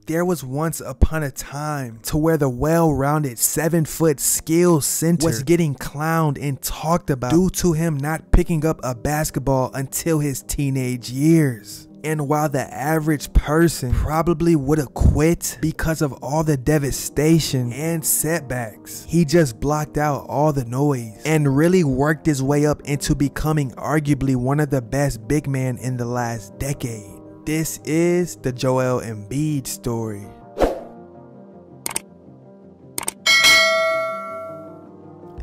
There was once upon a time to where the well-rounded 7-foot skills center was getting clowned and talked about due to him not picking up a basketball until his teenage years. And while the average person probably would have quit because of all the devastation and setbacks, he just blocked out all the noise and really worked his way up into becoming arguably one of the best big men in the last decade. This is the Joel Embiid story.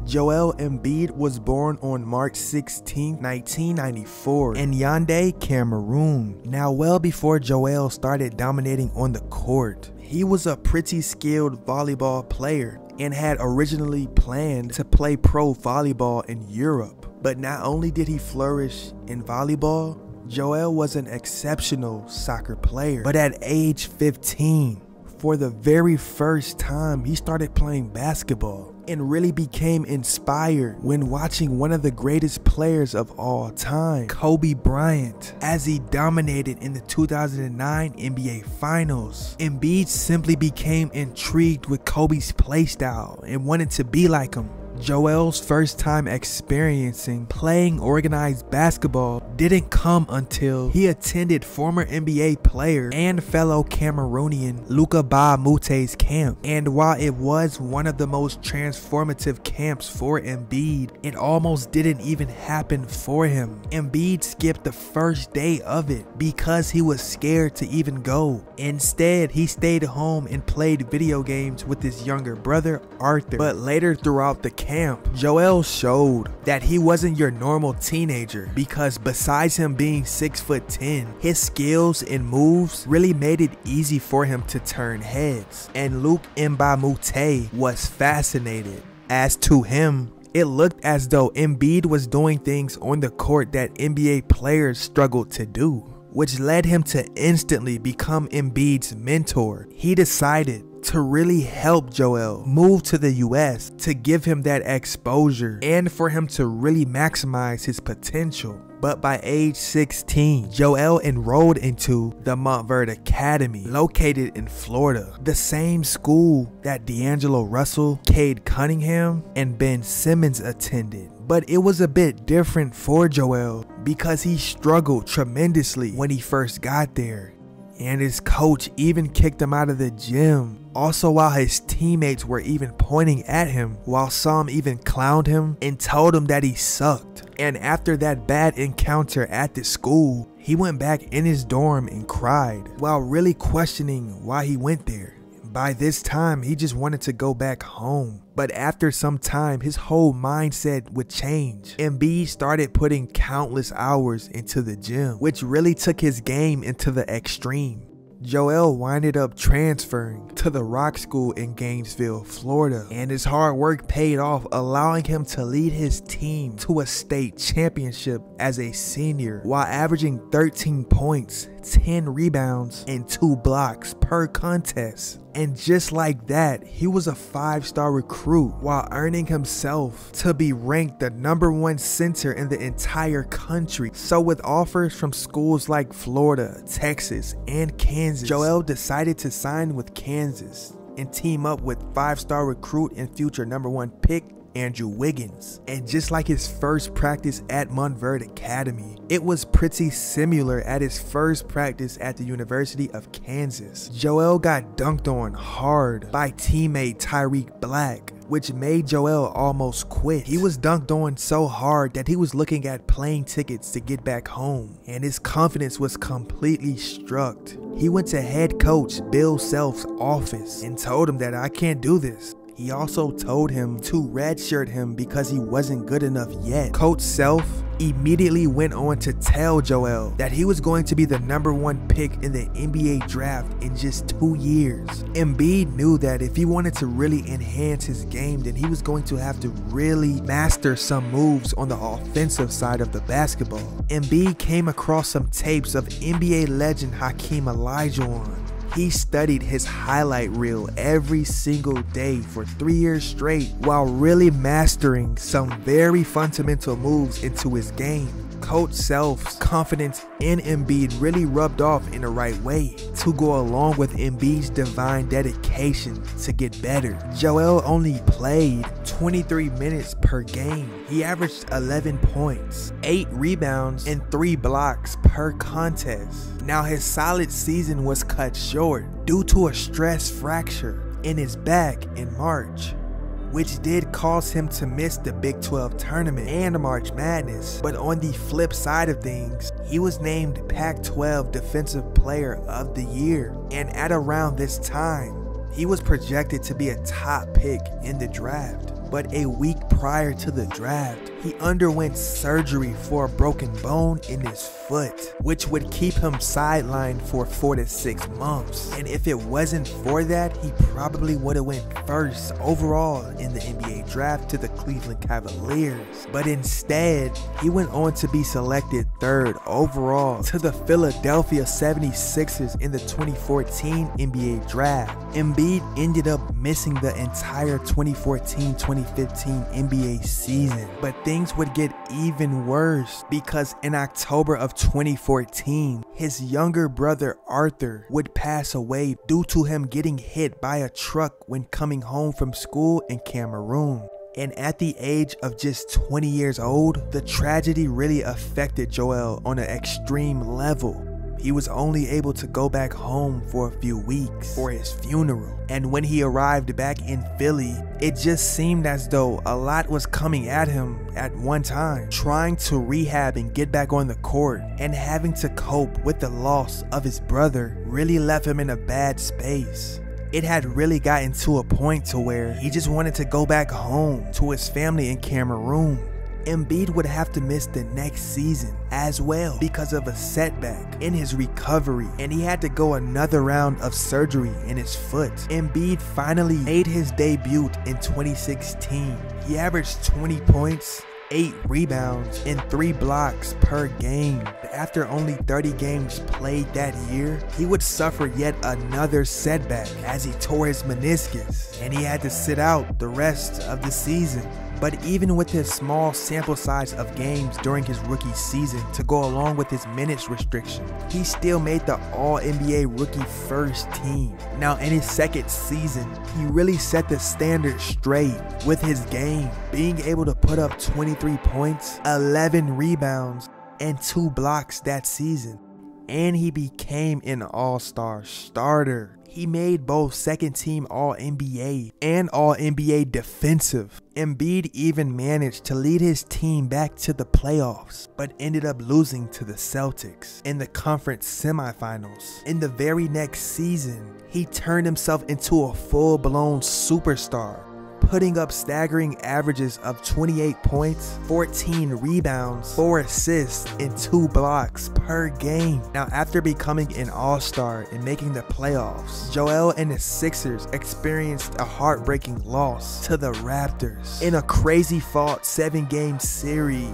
Joel Embiid was born on March 16, 1994 in Yaoundé, Cameroon. Now, well before Joel started dominating on the court, he was a pretty skilled volleyball player and had originally planned to play pro volleyball in Europe. But not only did he flourish in volleyball, Joel was an exceptional soccer player. But at age 15, for the very first time, he started playing basketball and really became inspired when watching one of the greatest players of all time, Kobe Bryant, as he dominated in the 2009 NBA Finals. Embiid simply became intrigued with Kobe's playstyle and wanted to be like him. Joel's first time experiencing playing organized basketball didn't come until he attended former NBA player and fellow Cameroonian Luka Ba Mute's camp. And while it was one of the most transformative camps for Embiid, it almost didn't even happen for him. Embiid skipped the first day of it because he was scared to even go. Instead, he stayed home and played video games with his younger brother Arthur. But later throughout the camp, Joel showed that he wasn't your normal teenager because besides him being 6'10", his skills and moves really made it easy for him to turn heads. And Luke Mba Mute was fascinated. As to him, it looked as though Embiid was doing things on the court that NBA players struggled to do, which led him to instantly become Embiid's mentor. He decided to really help Joel move to the US to give him that exposure and for him to really maximize his potential. But by age 16, Joel enrolled into the Montverde Academy located in Florida, the same school that D'Angelo Russell, Cade Cunningham, and Ben Simmons attended. But it was a bit different for Joel because he struggled tremendously when he first got there. And his coach even kicked him out of the gym. Also, while his teammates were even pointing at him, while some even clowned him and told him that he sucked. And after that bad encounter at the school, he went back in his dorm and cried while really questioning why he went there. By this time, he just wanted to go back home. But after some time, his whole mindset would change. Embiid started putting countless hours into the gym, which really took his game into the extreme. Joel winded up transferring to the Rock School in Gainesville, Florida, and his hard work paid off, allowing him to lead his team to a state championship as a senior while averaging 13 points, 10 rebounds, and 2 blocks per contest. And just like that, he was a 5-star recruit while earning himself to be ranked the #1 center in the entire country. So with offers from schools like Florida, Texas, and Kansas, Joel decided to sign with Kansas and team up with 5-star recruit and future #1 pick Andrew Wiggins. And just like his first practice at Montverde Academy, it was pretty similar at his first practice at the University of Kansas. Joel got dunked on hard by teammate Tyreek Black, which made Joel almost quit. He was dunked on so hard that he was looking at plane tickets to get back home, and his confidence was completely struck. He went to head coach Bill Self's office and told him that I can't do this. He also told him to redshirt him because he wasn't good enough yet. Coach Self immediately went on to tell Joel that he was going to be the #1 pick in the NBA draft in just 2 years. Embiid knew that if he wanted to really enhance his game, then he was going to have to really master some moves on the offensive side of the basketball. Embiid came across some tapes of NBA legend Hakeem Olajuwon. He studied his highlight reel every single day for 3 years straight while really mastering some very fundamental moves into his game. Coach Self's confidence in Embiid really rubbed off in the right way to go along with Embiid's divine dedication to get better. Joel only played 23 minutes per game. He averaged 11 points, 8 rebounds, and 3 blocks per contest. Now his solid season was cut short due to a stress fracture in his back in March, which did cause him to miss the Big 12 tournament and March Madness. But on the flip side of things, he was named Pac-12 Defensive Player of the Year, and at around this time, he was projected to be a top pick in the draft. But a week prior to the draft, he underwent surgery for a broken bone in his foot, which would keep him sidelined for 4 to 6 months. And if it wasn't for that, he probably would have went first overall in the NBA draft to the Cleveland Cavaliers. But instead, he went on to be selected 3rd overall to the Philadelphia 76ers in the 2014 NBA draft. Embiid ended up missing the entire 2014-2015 NBA season, but things would get even worse because in October of 2014, his younger brother Arthur would pass away due to him getting hit by a truck when coming home from school in Cameroon. And at the age of just 20 years old, the tragedy really affected Joel on an extreme level. He was only able to go back home for a few weeks for his funeral. And when he arrived back in Philly, it just seemed as though a lot was coming at him at one time. Trying to rehab and get back on the court and having to cope with the loss of his brother really left him in a bad space. It had really gotten to a point to where he just wanted to go back home to his family in Cameroon. Embiid would have to miss the next season as well because of a setback in his recovery, and he had to go another round of surgery in his foot. Embiid finally made his debut in 2016. He averaged 20 points, 8 rebounds, and 3 blocks per game. After only 30 games played that year, he would suffer yet another setback as he tore his meniscus, and he had to sit out the rest of the season. But even with his small sample size of games during his rookie season to go along with his minutes restriction, he still made the All-NBA Rookie First Team. Now in his second season, he really set the standard straight with his game, being able to put up 23 points, 11 rebounds, and 2 blocks that season. And he became an All-Star starter. He made both second team All-NBA and All-NBA defensive. Embiid even managed to lead his team back to the playoffs, but ended up losing to the Celtics in the conference semifinals. In the very next season, he turned himself into a full-blown superstar, putting up staggering averages of 28 points, 14 rebounds, 4 assists, and 2 blocks per game. Now after becoming an all-star and making the playoffs, Joel and the Sixers experienced a heartbreaking loss to the Raptors in a crazy fought 7-game series.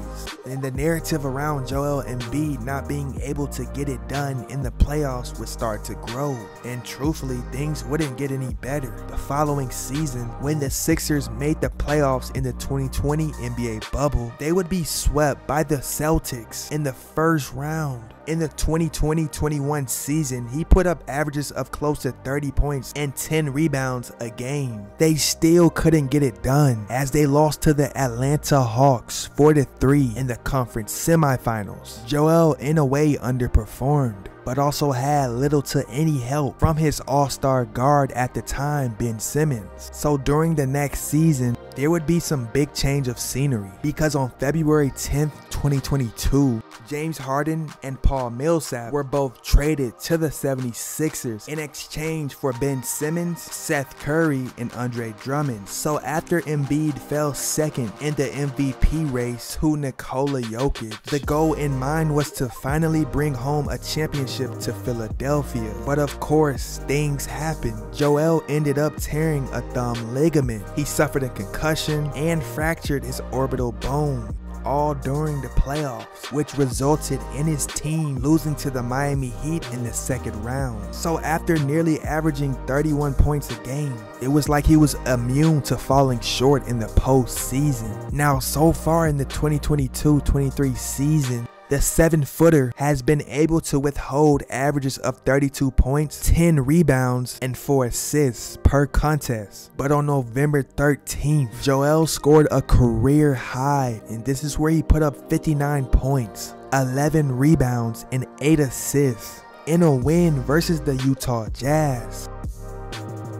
And the narrative around Joel Embiid not being able to get it done in the playoffs would start to grow. And truthfully, things wouldn't get any better. The following season, when the Sixers made the playoffs in the 2020 NBA bubble, they would be swept by the Celtics in the first round. In the 2020-21 season, he put up averages of close to 30 points and 10 rebounds a game. They still couldn't get it done as they lost to the Atlanta Hawks 4-3 in the conference semifinals. Joel in a way underperformed, but also had little to any help from his all-star guard at the time, Ben Simmons. So during the next season, there would be some big change of scenery, because on February 10th, 2022, James Harden and Paul Millsap were both traded to the 76ers in exchange for Ben Simmons, Seth Curry, and Andre Drummond. So after Embiid fell second in the MVP race to Nikola Jokic, the goal in mind was to finally bring home a championship to Philadelphia. But of course, things happened. Joel ended up tearing a thumb ligament. He suffered a concussion and fractured his orbital bone, all during the playoffs, which resulted in his team losing to the Miami Heat in the second round. So after nearly averaging 31 points a game, it was like he was immune to falling short in the postseason. Now so far in the 2022-23 season, The 7-footer has been able to withhold averages of 32 points, 10 rebounds, and 4 assists per contest. But on November 13th, Joel scored a career high, and this is where he put up 59 points, 11 rebounds, and 8 assists in a win versus the Utah Jazz.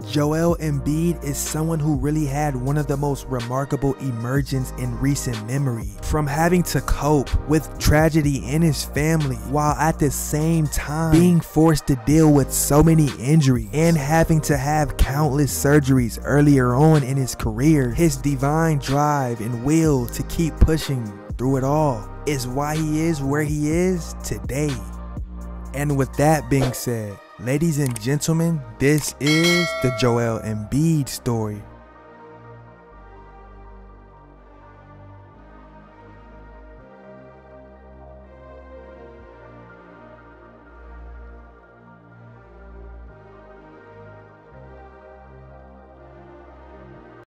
Joel Embiid is someone who really had one of the most remarkable emergence in recent memory, from having to cope with tragedy in his family while at the same time being forced to deal with so many injuries and having to have countless surgeries earlier on in his career. His divine drive and will to keep pushing through it all is why he is where he is today. And with that being said, ladies and gentlemen, this is the Joel Embiid story.